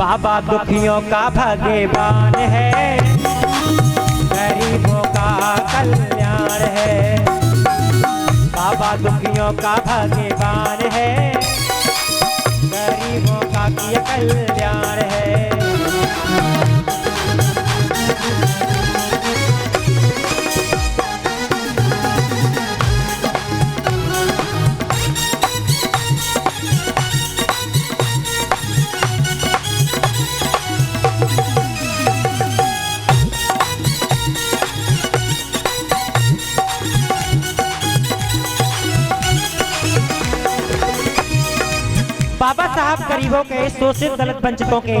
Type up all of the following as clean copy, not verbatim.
बाबा दुखियों का भगवान है, गरीबों का कल्याण है। बाबा दुखियों का भगवान है, गरीबों का किया कल्याण है। बाबा साहब गरीबों के, शोषित दलित वंचितों के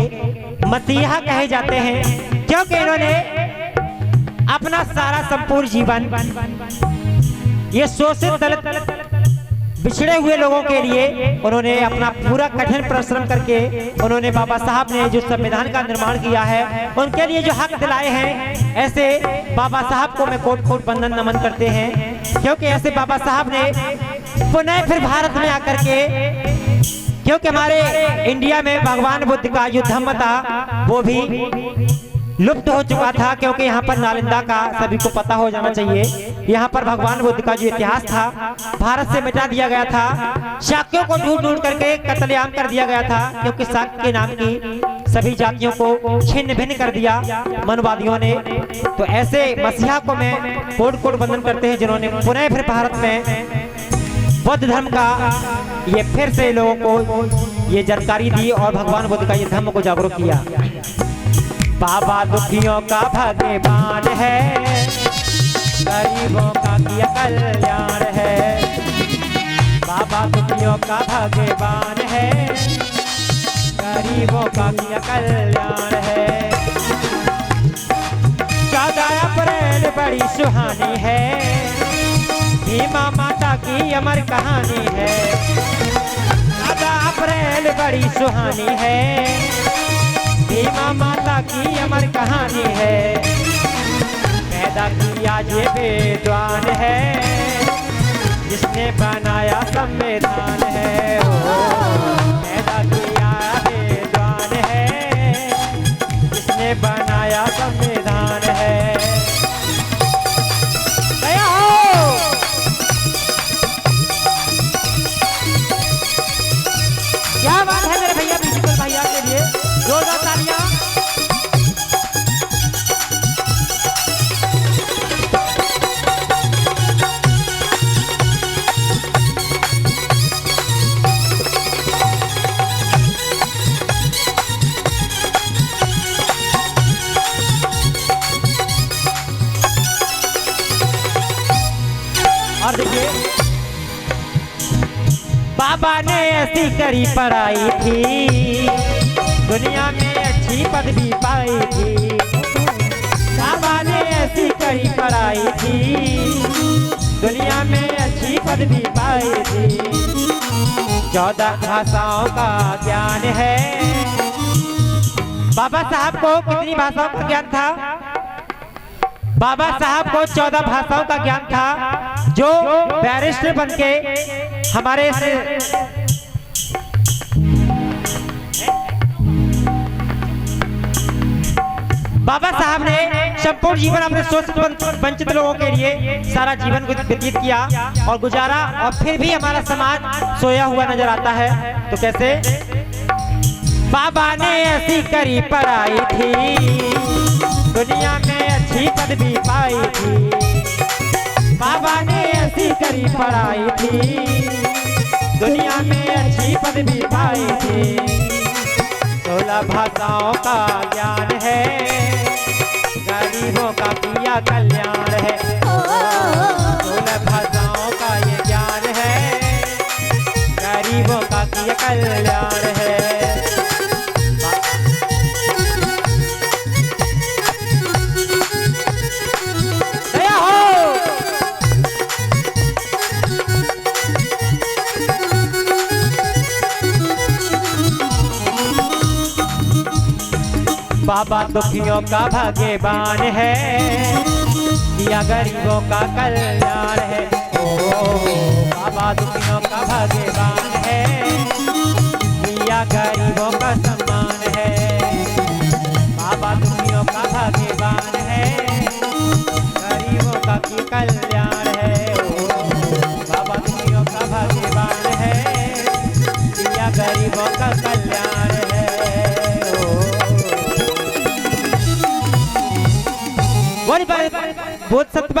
मसीहा कहे जाते हैं, क्योंकि इन्होंने अपना सारा संपूर्ण जीवन ये शोषित दलित बिछड़े हुए लोगों के लिए उन्होंने अपना पूरा कठिन परिश्रम करके उन्होंने बाबा साहब ने जो संविधान का निर्माण किया है, उनके लिए जो हक दिलाए हैं, ऐसे बाबा साहब को मैं कोट कोट वंदन नमन करते हैं। क्योंकि ऐसे बाबा साहब ने पुनः फिर भारत में आकर के, क्योंकि हमारे इंडिया में भगवान बुद्ध का जो धम्म था वो भी लुप्त हो चुका था, क्योंकि यहाँ पर नालंदा का सभी को पता हो जाना चाहिए, यहाँ पर भगवान बुद्ध का जो इतिहास था भारत से मिटा दिया गया था। शाक्यों को ढूंढ ढूंढ करके कत्लेआम कर दिया गया था, क्योंकि शाक्य के नाम की सभी जातियों को छिन्न भिन्न कर दिया मनवादियों ने। तो ऐसे मसीहा को मैं कोट कोट वंदन करते हैं, जिन्होंने पुनः फिर भारत में बौद्ध धर्म का ये फिर से लोगों को ये जानकारी दी और भगवान बुद्ध का ये धर्म को जागरूक किया। बाबा दुखियों का भगवान है, गरीबों का किया कल्याण है। बाबा दुखियों का भगवान है, गरीबों का किया कल्याण है। 14 अप्रैल बड़ी सुहानी है, भीमा माता की अमर कहानी है। 14 अप्रैल बड़ी सुहानी है, भीमा माता की अमर कहानी है। पैदा किया ये विद्वान है, जिसने बनाया संविधान है। पैदा किया विद्वान है, जिसने बनाया संविधान है। क्या बात है मेरे भैया, म्यूजिकल भैया के लिए जोरदार तालियां। और देखिए, बाबा ने ऐसी करी पढ़ाई थी, दुनिया में अच्छी पदवी पाई थी। बाबा ने ऐसी करी पढ़ाई थी, दुनिया में अच्छी पदवी पाई थी। 14 भाषाओं का ज्ञान है। बाबा साहब को कितनी भाषाओं का ज्ञान था? बाबा साहब को 14 भाषाओं का ज्ञान था, जो बैरिस्टर बनके हमारे बाबा साहब ने संपूर्ण जीवन अपने शोषित वंचित लोगों के लिए सारा जीवन व्यतीत किया और गुजारा, और फिर भी हमारा समाज सोया हुआ नजर आता है। तो कैसे? बाबा ने ऐसी करी पढ़ाई थी, दुनिया में अच्छी पदवी पाई थी। बाबा ने ऐसी करी पढ़ाई थी, दुनिया में अच्छी पदवी पाई थी। 16 भाषाओं का ज्ञान है, गरीबों का किया कल्याण है। 16 भाषाओं का ये ज्ञान है, गरीबों का किया कल्याण है। बाबा दुखियों का भगवान है, किया गरीबों का कल्याण है। बाबा दुखियों का भगवान है, किया गरीबों का सम्मान है। बहुत सत्य